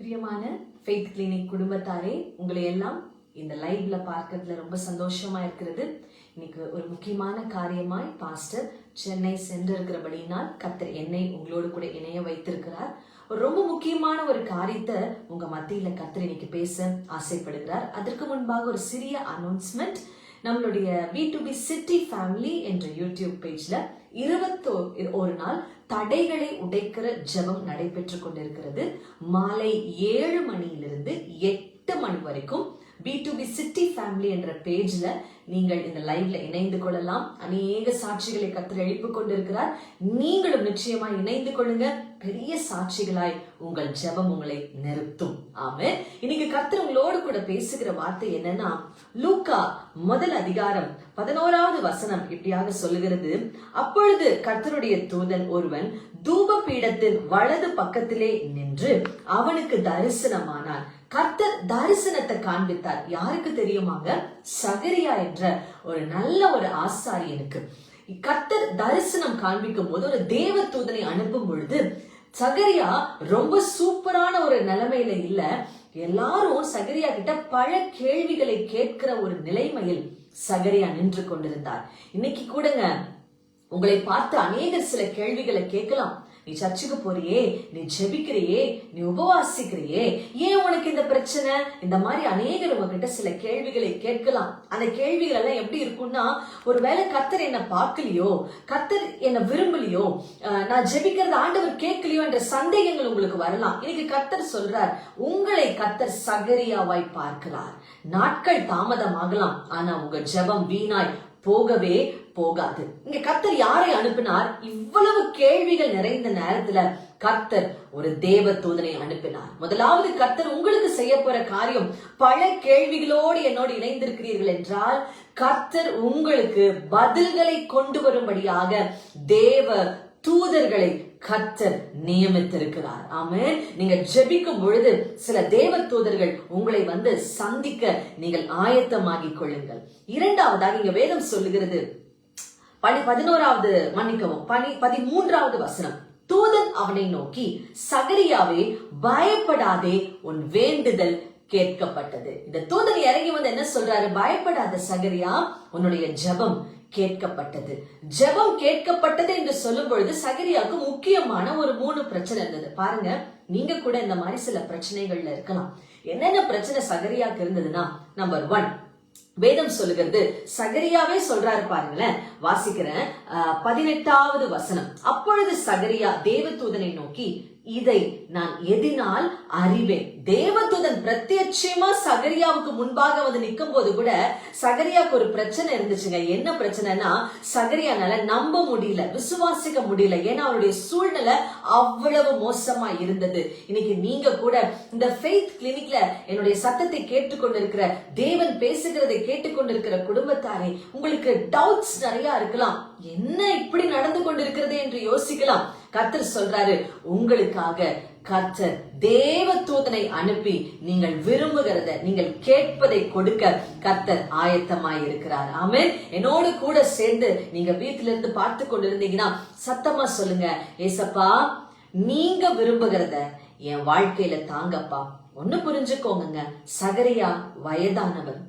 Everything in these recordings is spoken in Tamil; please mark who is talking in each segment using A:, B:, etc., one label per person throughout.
A: பிரியமான ஃபெய்த் கிளினிக் குடும்பத்தாரே, உங்களை எல்லாம் இந்த லைவ்ல பார்க்கறதுல ரொம்ப சந்தோஷமா இருக்கிறது. இன்னைக்கு ஒரு முக்கியமான காரியமாய் பாஸ்டர் சென்னை சென்றிருக்கிறபடியினால் கர்த்தர் என்னை உங்களோடு கூட இணைய வைத்திருக்கிறார். ரொம்ப முக்கியமான ஒரு காரியத்தை உங்க மத்தியில கர்த்தர் இன்னைக்கு பேச ஆசைப்படுகிறார். அதற்கு முன்பாக ஒரு சிறிய அனௌன்ஸ்மெண்ட். நம்மளுடைய B2B சிட்டி ஃபேமிலி என்ற யூடியூப் பேஜ்ல 21 நாள் தடைகளை உடைக்கிற ஜெபம் நடைபெற்று கொண்டிருக்கிறது. மாலை 7 மணியிலிருந்து 8 மணி வரைக்கும் B2B சிட்டி ஃபேமிலி என்ற பேஜ்ல நீங்கள் இந்த லைவ்ல இணைந்து கொள்ளலாம். அநேக சாட்சிகளை கர்த்தர் எழுப்பிக் கொண்டிருக்கிறார். நீங்களும் நிச்சயமா இணைந்து கொள்ளுங்க. பெரிய சாட்சிகளாய் உங்கள் ஜெபம் உங்களை நிறுத்தும். ஆமென். இன்னைக்கு கர்த்தர் உங்களோடு கூட பேசுகிற வார்த்தை என்னன்னா, லூக்கா 1:11 இப்படியாக சொல்லுகிறது. அப்பொழுது கர்த்தருடைய தூதன் ஒருவன் தூப பீடத்தின் வலது பக்கத்திலே நின்று அவனுக்கு தரிசனமானான். கர்த்தர் தரிசனத்தை காண்பித்தார். யாருக்கு தெரியுமாங்க? சகரியா என்ற ஒரு நல்ல ஒரு ஆசாரியனுக்கு கர்த்தர் தரிசனம் காண்பிக்கும் போது ஒரு தேவ தூதனை அனுப்பும் பொழுது சகரியா ரொம்ப சூப்பரான ஒரு நிலைமையில இல்ல. எல்லாரும் சகரியா கிட்ட பல கேள்விகளை கேட்கிற ஒரு நிலைமையில் சகரியா நின்று கொண்டிருந்தார். இன்னைக்கு கூடங்க உங்களை பார்த்து அநேகர் சில கேள்விகளை கேட்கலாம். நீ சர்ச்சுக்கு போறியே, நீ ஜெபிக்கிறியே, நீ உபவாசிக்கிறியே, ஏன் உனக்கு இந்த பிரச்சனை? இந்த மாதிரி அநேகர் உங்ககிட்ட சில கேள்விகளை கேட்கலாம். அந்த கேள்விகள் எல்லாம் எப்படி இருக்கும்னா, ஒருவேளை கர்த்தர் என்ன பார்க்கலையோ, கர்த்தர் என்ன விரும்பலையோ, நான் ஜெபிக்கிறது ஆண்டவர் கேட்கலையோ என்ற சந்தேகங்கள் உங்களுக்கு வரலாம். இன்னைக்கு கர்த்தர் சொல்றார், உங்களை கர்த்தர் சகரியாவாய் பார்க்கிறார். நாட்கள் தாமதமாகலாம், ஆனா உங்க ஜெபம் வீணாய் போகவே போகாது. இங்க கர்த்தர் யாரை அனுப்பினார்? இவ்வளவு கேள்விகள் நிறைந்த நேரத்துல கர்த்தர் ஒரு தேவ தூதனை அனுப்பினார். முதலாவது கர்த்தர் உங்களுக்கு செய்ய போற காரியம், பல கேள்விகளோடு என்னோடு இணைந்திருக்கிறீர்கள் என்றால் கர்த்தர் உங்களுக்கு பதில்களை கொண்டு வரும்படியாக தேவ தூதர்களை கர்த்தர் நியமித்திருக்கிறார். ஆமென். நீங்க ஜெபிக்கும் பொழுது சில தேவ தூதர்கள் உங்களை வந்து சந்திக்க நீங்கள் ஆயத்தமாகிக் கொள்ளுங்கள். இரண்டாவதாக இங்க வேதம் சொல்லுகிறது, 13வது தூதன் அவனை நோக்கி, சகரியாவே பயப்படாதே, உன் வேண்டுதல் கேட்கப்பட்டது. இந்த தூதன் இறங்கி வந்து என்ன சொல்றாரு? பயப்படாத சகரியா, உன்னுடைய ஜெபம் கேட்கப்பட்டது. ஜெபம் கேட்கப்பட்டது என்று சொல்லும் பொழுது சகரியாவுக்கு முக்கியமான ஒரு 3 பிரச்சனை இருந்தது. பாருங்க, நீங்க கூட இந்த மாதிரி சில பிரச்சனைகள்ல இருக்கலாம். என்னென்ன பிரச்சனை சகரியாவுக்கு இருந்ததுன்னா, நம்பர் 1, வேதம் சொல்லுகிறது, சகரியாவே சொல்றாரு பாருங்களேன். வாசிக்கிறேன், 18வது வசனம். அப்பொழுது சகரியா தேவதூதனை நோக்கி, இதை நான் எதினால் அறிவேன். தேவதூதன் பிரத்யட்சமா சகரியாவுக்கு முன்பாக வந்து நிற்கும் போது கூட சகரியாவுக்கு ஒரு பிரச்சனை இருந்துச்சுங்க. என்ன பிரச்சனைனா, சகரியானால நம்ப முடியல, விசுவாசிக்க முடியல. ஏன்னா அவருடைய சூழ்நிலை அவ்வளவு மோசமா இருந்தது. இன்னைக்கு நீங்க கூட இந்த ஃபெய்த் கிளினிக்ல என்னுடைய சத்தத்தை கேட்டுக்கொண்டிருக்கிற, தேவன் பேசுகிறதை கேட்டுக்கொண்டிருக்கிற குடும்பத்தாரே, உங்களுக்கு டவுட்ஸ் நிறைய இருக்கலாம். என்ன இப்படி நடந்து கொண்டிருக்கிறது என்று யோசிக்கலாம். கர்த்தர் சொல்றாரு, உங்களுக்காக கர்த்தர் தேவ தூதனை அனுப்பி நீங்கள் விரும்புகிறத, நீங்கள் கேட்பதை கொடுக்க கர்த்தர் ஆயத்தமாய் இருக்கிறார். ஆமென். என்னோடு கூட சேர்ந்து நீங்க வீட்டில இருந்து பார்த்து கொண்டிருந்தீங்கன்னா சத்தமா சொல்லுங்க, ஏசப்பா, நீங்க விரும்புகிறத என் வாழ்க்கையில தாங்கப்பா. ஒண்ணு புரிஞ்சுக்கோங்க, சகரியா வயதானவன்.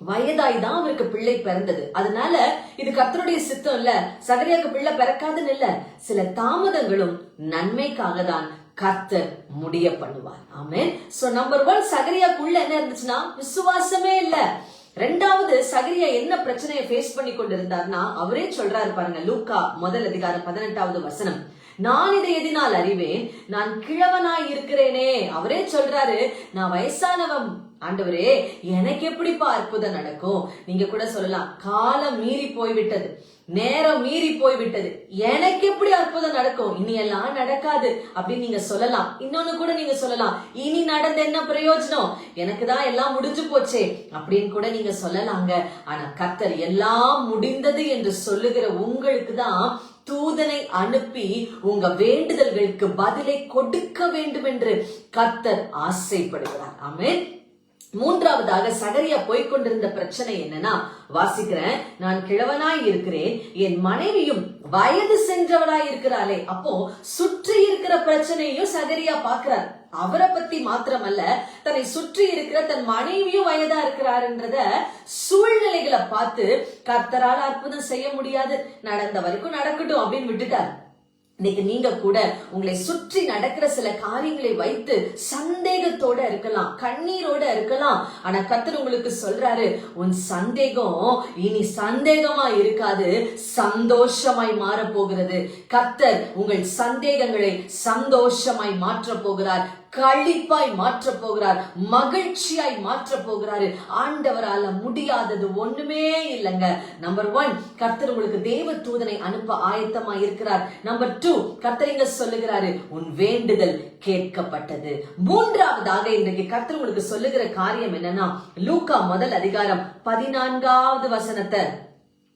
A: வயதாய்தான் அவருக்கு பிள்ளை பிறந்தது. அதனால இது கர்த்தருடைய சித்தம் இல்ல, சகரியாவுக்கு பிள்ளை பிறக்காதுன்னு இல்ல. சில தாமதங்களும் நன்மைக்காக தான் கர்த்தர் முடிய பண்ணுவார். ஆமென். சோ நம்பர் 1, சகரியாக்குள்ள என்ன இருந்துச்சுன்னா விசுவாசமே இல்ல. ரெண்டாவது, சகரியா என்ன பிரச்சனையை ஃபேஸ் பண்ணி கொண்டிருந்தார்னா, அவரே சொல்றாரு பாருங்க, லூக்கா 1:18 வசனம். நான் இதை எதினால் அறிவேன், நான் கிழவனாய் இருக்கிறேனே. அவரே சொல்றாரு, நான் வயசானவன் ஆண்டவரே, எனக்கு எப்படிப்பா அற்புதம் நடக்கும்? நீங்க கூட சொல்லலாம், காலம் மீறி போய்விட்டது, நேரம் மீறி போய்விட்டது, எனக்கு எப்படி அற்புதம் நடக்கும்? இனி எல்லாம் நடக்காது அப்படின்னு நீங்க சொல்லலாம். இன்னொன்னு கூட நீங்க சொல்லலாம், இனி நடந்த என்ன பிரயோஜனம், எனக்கு தான் எல்லாம் முடிஞ்சு போச்சே அப்படின்னு கூட நீங்க சொல்லலாங்க. ஆனா கர்த்தர் எல்லாம் முடிந்தது என்று சொல்லுகிற உங்களுக்கு தான் தூதனை அனுப்பி உங்க வேண்டுதல்களுக்கு பதிலை கொடுக்க வேண்டும் என்று கர்த்தர் ஆசைப்படுகிறார். ஆமென். மூன்றாவதாக சகரியா போய்கொண்டிருந்த பிரச்சனை என்னன்னா, வாசிக்கிறேன், நான் கிழவனாய் இருக்கிறேன், என் மனைவியும் வயது சென்றவளாய் இருக்கிறாளே. அப்போ சுற்றி இருக்கிற பிரச்சனையும் சகரியா பாக்குறார். அவரை பத்தி மாத்திரமல்ல, தன்னை சுற்றி இருக்கிற தன் மனைவியும் வயதா இருக்கிறாருன்றத சூழ்நிலைகளை பார்த்து கர்த்தரால் அற்புதம் செய்ய முடியாது, நடந்த வரைக்கும் நடக்கட்டும் அப்படின்னு விட்டுட்டார். இன்னைக்கு நீங்க கூட உங்களை சுற்றி நடக்கிற சில காரியங்களை வைத்து சந்தேகத்தோட இருக்கலாம், கண்ணீரோட இருக்கலாம். ஆனா கர்த்தர் உங்களுக்கு சொல்றாரு, உன் சந்தேகம் இனி சந்தேகமா இருக்காது, சந்தோஷமாய் மாற போகிறது. கர்த்தர் உங்கள் சந்தேகங்களை சந்தோஷமாய் மாற்ற போகிறார், களிப்பாய் மாற்ற போகிறார், மகிழ்ச்சியாய் மாற்ற போகிறாரு. ஆண்டவரால முடியாதது ஒண்ணுமே இல்லைங்க. நம்பர் 1, கர்த்தர் உங்களுக்கு தேவ தூதனை அனுப்ப ஆயத்தமா இருக்கிறார். நம்பர் 2, கர்த்தர் இங்க சொல்லுகிறாரு, உன் வேண்டுதல் கேட்கப்பட்டது. மூன்றாவதாக இன்றைக்கு கர்த்தர் உங்களுக்கு சொல்லுகிற காரியம் என்னன்னா, லூக்கா முதல் அதிகாரம் 14வது வசனத்தை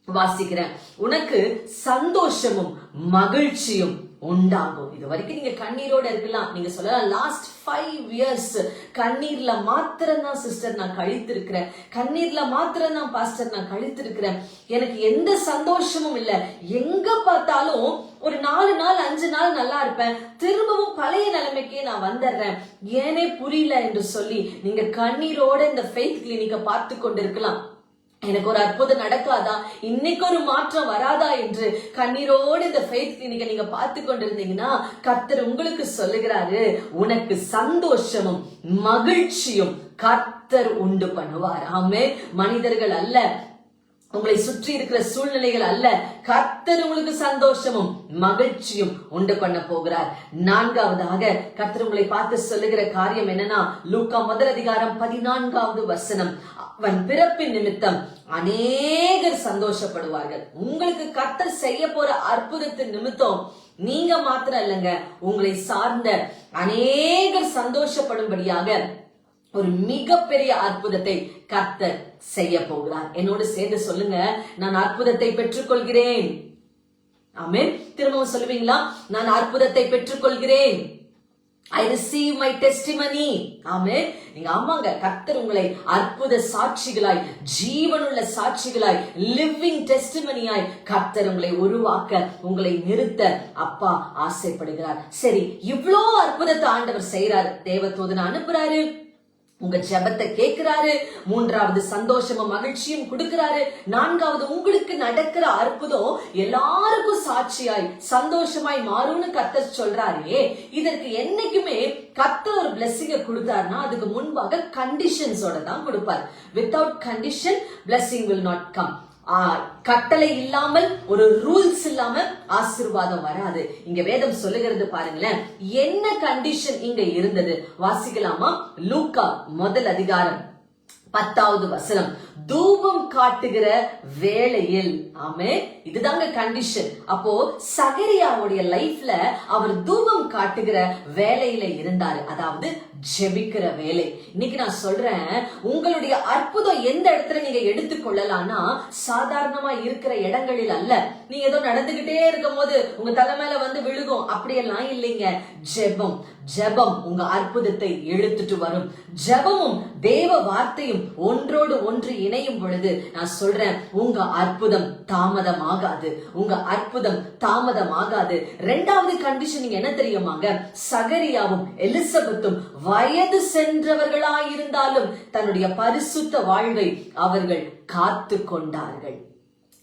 A: வாசிக்கிறேன். உனக்கு சந்தோஷமும் மகிழ்ச்சியும் உண்டாகும். இது வரைக்கும் நீங்க கண்ணீரோட இருக்கலாம். நீங்க சொல்லலாம், லாஸ்ட் 5 years கண்ணீர்ல மாத்திரம் தான் சிஸ்டர் நான் கழித்திருக்கிறேன், கண்ணீர்ல மாத்திரம் தான் பாஸ்டர் நான் கழித்திருக்கிறேன், எனக்கு எந்த சந்தோஷமும் இல்ல, எங்க பார்த்தாலும் ஒரு 4 நாள் 5 நாள் நல்லா இருப்பேன், திரும்பவும் பழைய நிலைமைக்கே நான் வந்துடுறேன், ஏனே புரியல என்று சொல்லி நீங்க கண்ணீரோட இந்த ஃபெய்த் கிளினிக்கை பார்த்து கொண்டிருக்கலாம். எனக்கு ஒரு அற்புதம் நடக்காதா, இன்னைக்கு ஒரு மாற்றம் வராதா என்று கண்ணீரோடு இந்த ஃபெய்த் கிளினிக்கை நீங்க பார்த்து கொண்டிருந்தீங்கன்னா, கர்த்தர் உங்களுக்கு சொல்லுகிறாரு, உனக்கு சந்தோஷமும் மகிழ்ச்சியும் கர்த்தர் உண்டு பண்ணுவார். ஆமே, மனிதர்கள் அல்ல, உங்களை சுற்றி இருக்கிற சூழ்நிலைகள் அல்ல, கர்த்தர் உங்களுக்கு சந்தோஷமும் மகிழ்ச்சியும் உண்டு பண்ண போகிறார். நான்காவதாக கர்த்தர் உங்களை பார்த்து சொல்லுகிற காரியம் என்னன்னா, லூக்கா முதல் அதிகாரம் 14வது வசனம், அவன் பிறப்பின் நிமித்தம் அநேகர் சந்தோஷப்படுவார்கள். உங்களுக்கு கர்த்தர் செய்ய போற அற்புதத்தின் நிமித்தம் நீங்க மாத்திரம் இல்லைங்க, உங்களை சார்ந்த அநேகர் சந்தோஷப்படும்படியாக ஒரு மிகப்பெரிய அற்புதத்தை கர்த்தர் செய்ய போகிறார். என்னோடு சேர்ந்து சொல்லுங்க, நான் அற்புதத்தை பெற்றுக்கொள்கிறேன். ஆமென். திரும்பவும் சொல்லுவீங்களா? நான் அற்புதத்தை பெற்றுக்கொள்கிறேன். I receive my testimony. ஆமென். நீங்க ஆமாங்க, கர்த்தர் உங்களை அற்புத சாட்சிகளாய், ஜீவனுள்ள சாட்சிகளாய், லிவிங் டெஸ்டிமனியாய் கர்த்தர் உங்களை உருவாக்க, உங்களை நிறுத்த அப்பா ஆசைப்படுகிறார். சரி, இவ்வளோ அற்புதத்தை ஆண்டவர் செய்யறாரு, தேவதூதனை அனுப்புறாரு, உங்க ஜெபத்தை கேட்கிறாரு, மூன்றாவது சந்தோஷமும் மகிழ்ச்சியும் கொடுக்கிறாரு, நான்காவது உங்களுக்கு நடக்கிற அற்புதம் எல்லாருக்கும் சாட்சியாய் சந்தோஷமாய் மாறும்னு கர்த்தர் சொல்றாரே. இதற்கு என்னைக்குமே கர்த்தர் ஒரு பிளெஸிங்க கொடுத்தாருன்னா அதுக்கு முன்பாக கண்டிஷன்ஸோட தான் கொடுப்பார். Without condition blessing will not come. கட்டளை இல்லாமல், ஒரு ரூல்ஸ் இல்லாம ஆசீர்வாதம் வராது. இங்க வேதம் சொல்லுகிறது பாருங்களேன், என்ன கண்டிஷன் இங்க இருந்தது வாசிக்கலாமா? லூக்கா முதல் அதிகாரம் 10வது வசனம், தூபம் காட்டுகிற வேளையில். ஆமே, இதுதாங்க கண்டிஷன். அப்போ சகரியாவுடைய லைஃப்ல அவர் தூபம் காட்டுகிற வேலையில இருந்தாரு, அதாவது ஜெபிக்கிற வேலை. இன்னைக்கு நான் சொல்றேன், உங்களுடைய அற்புதம் எந்த இடத்துல நீங்க எடுத்துக்கொள்ளலாம்னா, சாதாரணமா இருக்கிற இடங்களில் அல்ல. நீங்க ஏதோ நடந்துகிட்டே இருக்கும் போது உங்க தலை மேல வந்து விழுகும், அப்படியெல்லாம் இல்லைங்க. ஜெபம், ஜெபம் உங்க அற்புதத்தை இழுத்துட்டு வரும். ஜெபமும் தேவ வார்த்தையும் ஒன்றோடு ஒன்று இணையும் பொழுது நான் சொல்றேன், உங்க அற்புதம் தாமதமாகாது, உங்க அற்புதம் தாமதமாகாது. இரண்டாவது கண்டிஷன் நீங்க என்ன தெரியுமாங்க? சகரியாவும் எலிசபெத்தும் வயது சென்றவர்களாயிருந்தாலும் தன்னுடைய பரிசுத்த வாழ்வை அவர்கள் காத்து கொண்டார்கள்.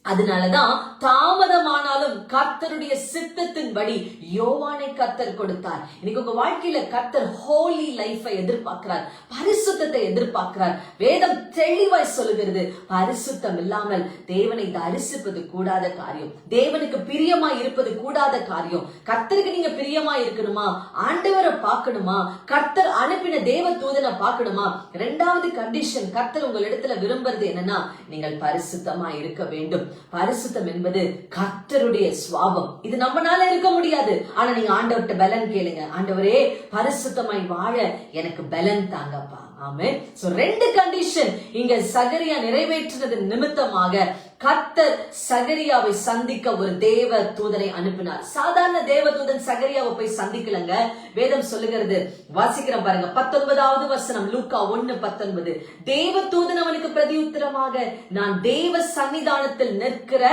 A: அதனாலதான் தாமதமானாலும் கர்த்தருடைய சித்தத்தின்படி யோவானை கர்த்தர் கொடுத்தார். இன்னைக்கு உங்க வாழ்க்கையில கர்த்தர் ஹோலி லைஃபை எதிர்பார்க்கிறார், பரிசுத்தத்தை எதிர்பார்க்கிறார். வேதம் தெளிவாய் சொல்லுகிறது, பரிசுத்தம் இல்லாமல் தேவனை தரிசிப்பது கூடாத காரியம், தேவனுக்கு பிரியமாய் இருப்பது கூடாத காரியம். கர்த்தருக்கு நீங்க பிரியமா இருக்கணுமா, ஆண்டவரை பார்க்கணுமா, கர்த்தர் அனுப்பின தேவ தூதனை பார்க்கணுமா, இரண்டாவது கண்டிஷன் கர்த்தர் உங்களிடத்துல விரும்புறது என்னன்னா, நீங்கள் பரிசுத்தமா இருக்க வேண்டும். பரிசுத்தம் என்பது கர்த்தருடைய சுவாபம். இது நம்மனால இருக்க முடியாது. ஆனா நீங்க ஆண்டவர்கிட்ட பலன் கேளுங்க, ஆண்டவரே பரிசுத்தமாய் வாழ எனக்கு பலன் தாங்கப்பா. ஆமென். சோ ரெண்டு கண்டிஷன் இங்க சகரியா நிறைவேற்றினது நிமித்தமாக கர்த்தர் சகரியாவை சந்திக்க ஒரு தேவ தூதனை அனுப்பினார். சாதாரண தேவ தூதன் சகரியாவை போய் சந்திக்கலங்க. வேதம் சொல்லுகிறது, வாசிக்கிறோம் பாருங்க, 19வது வசனம், லூக்கா 1:19. தேவ தூதன் அவனுக்கு பிரதியுத்தரமாக, நான் தேவ சன்னிதானத்தில் நிற்கிற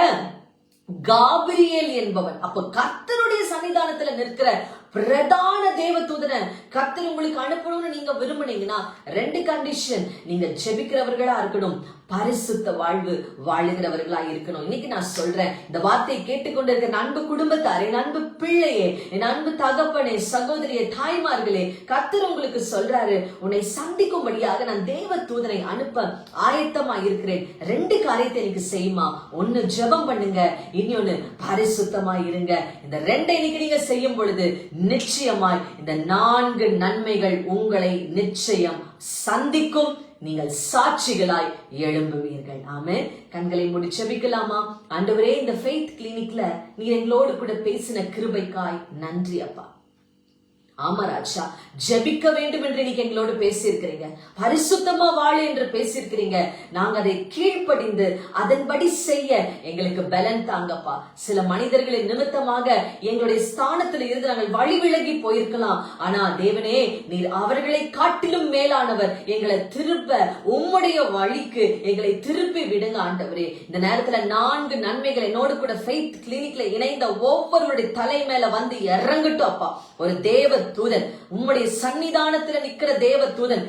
A: காபிரியேல் என்பவன். அப்ப கர்த்தருடைய சன்னிதானத்துல நிற்கிற பிரதான தேவ தூதனை கர்த்தர் உங்களுக்கு அனுப்பணும்னு நீங்க விரும்புனீங்கன்னா 2 கண்டிஷன். நீங்க ஜெபிக்கிறவர்களா இருக்கணும், பரிசுத்த வாழ்வு வாழுகிறவர்களா இருக்கணும். இன்னைக்கு நான் சொல்றேன், இந்த வார்த்தையை கேட்டுக்கொண்டிருக்கிற அன்பு குடும்பத்தாரே, என் அன்பு பிள்ளையே, என் அன்பு தகப்பனே, சகோதரியே, தாய்மார்களே, கர்த்தர் உங்களுக்கு சொல்றாரு, உன்னை சந்திக்கும்படியாக நான் தேவ தூதனை அனுப்ப ஆயத்தமா இருக்கிறேன். 2 காரியத்தை எனக்கு செய்யுமா. 1 ஜெபம் பண்ணுங்க, இன்னொன்னு பரிசுத்தமா இருங்க. இந்த 2 இன்னைக்கு நீங்க செய்யும் பொழுது நிச்சயமாய் இந்த 4 நன்மைகள் உங்களை நிச்சயம் சந்திக்கும். நீங்கள் சாட்சிகளாய் எழும்புவீர்கள். ஆமென். கண்களை மூடி ஜெபிக்கலாமா? ஆண்டவரே, இந்த ஃபெய்த் கிளினிக்ல நீர் எங்களோடு கூட பேசின கிருபைக்காய் நன்றி அப்பா. ஆமா ராஜா, ஜெபிக்க வேண்டும் என்று இன்னைக்கு எங்களோடு பேசியிருக்கிறீங்க. பரிசுத்தமா வாழ என்று பேசியிருக்கிறீங்க. நாங்க அதை கீழ்ப்படிந்து அதன்படி செய்ய எங்களுக்கு பலன் தாங்கப்பா. சில மனிதர்களின் நிமித்தமாக எங்களுடைய ஸ்தானத்தில் இருந்து நாங்கள் வழி விலகி போயிருக்கலாம். ஆனா தேவனே, நீர் அவர்களை காட்டிலும் மேலானவர். எங்களை திருப்ப உம்முடைய வழிக்கு எங்களை திருப்பி விடுங்க ஆண்டவரே. இந்த நேரத்துல 4 நன்மைகள் என்னோடு கூட ஃபெய்த் கிளினிக்ல இணைந்த ஒவ்வொருடைய தலை மேல வந்து இறங்கட்டும் அப்பா. ஒரு தேவ தூதன், உம்முடைய சன்னிதானத்துல நிக்கிற தேவ தூதன்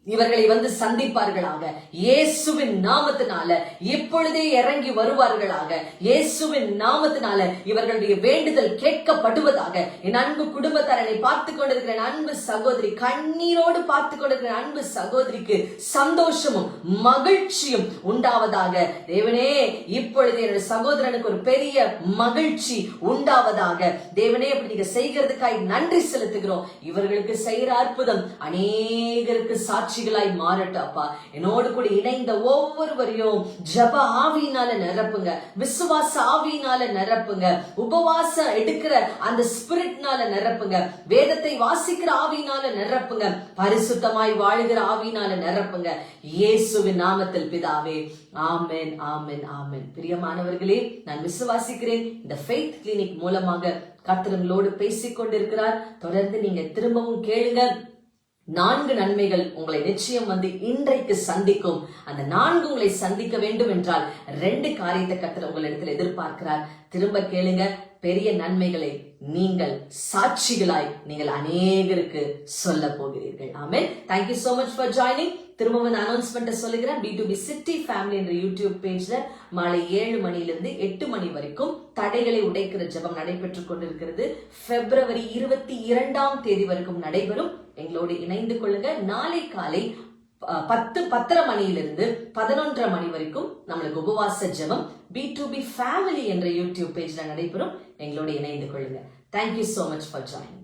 A: இவர்களை வந்து சந்திப்பார்களாக. இயேசுவின் நாமத்தினால இப்பொழுதே இறங்கி வருவார்களாக. இயேசுவின் நாமத்தினால இவர்களுடைய வேண்டுதல் கேட்கப்படுவதாக. என் அன்பு குடும்பத்தாரனை பார்த்து கொண்டிருக்கிற அன்பு சகோதரி, கண்ணீரோடு பார்த்து கொண்டிருக்கிற அன்பு சகோதரிக்கு சந்தோஷமும் மகிழ்ச்சியும் உண்டாவதாக. தேவனே, இப்பொழுது என்னுடைய சகோதரனுக்கு ஒரு பெரிய மகிழ்ச்சி உண்டாவதாக. தேவனே, அப்படி நீங்க செய்கிறதுக்காய் நன்றி செலுத்துகிறோம். இவர்களுக்கு செய்கிற அற்புதம் அநேகருக்கு சாட்சி மாறட்டப்பா. என்னோடு கூட இணைந்த ஒவ்வொருவரையும் ஜப ஆவியினால நிரப்புங்க, விசுவாச ஆவியினால நிரப்புங்க, உபவாசம் எடுக்கிற அந்த ஸ்பிரிட்னால நிரப்புங்க, வேதத்தை வாசிக்கிற ஆவியினால நிரப்புங்க, பரிசுத்தமாய் வாழுகிற ஆவியினால நிரப்புங்க. இயேசுவின் நாமத்தில் பிதாவே, ஆமென், ஆமென், ஆமென். பிரியமானவர்களே, நான் விசுவாசிக்கிறேன் இந்த ஃபெய்த் கிளினிக் மூலமாக கர்த்தர்களோடு பேசிக் கொண்டிருக்கிறார். தொடர்ந்து நீங்க திரும்பவும் கேளுங்க. 4 நன்மைகள் உங்களை நிச்சயம் வந்து இன்றைக்கு சந்திக்கும். அந்த 4 உங்களை சந்திக்க வேண்டும் என்றால் 2 காரியத்தை கர்த்தர் உங்களிடத்தில் எதிர்பார்க்கிறார். திரும்ப கேளுங்க. பெரிய நன்மைகளை நீங்கள் சாட்சிகளாய் நீங்கள் அநேகருக்கு சொல்ல போகிறீர்கள். ஆமென். Thank you so much for joining. திரும்பவும் அனௌன்ஸ்மெண்ட் சொல்லுகிறேன். B2B City Family என்ற யூடியூப் பேஜ்ல மாலை 7 மணியிலிருந்து 8 மணி வரைக்கும் தடைகளை உடைக்கிற ஜெபம் நடைபெற்றுக் கொண்டிருக்கிறது. பிப்ரவரி 22ஆம் தேதி வரைக்கும் நடைபெறும். எங்களோடு இணைந்து கொள்ளுங்க. நாளை காலை 10:30 மணியிலிருந்து 11:30 மணி வரைக்கும் நம்மளுக்கு உபவாச ஜெபம் B2B Family என்ற யூடியூப் பேஜ்ல நடைபெறும். எங்களோடு இணைந்து கொள்ளுங்க. Thank you so much for joining.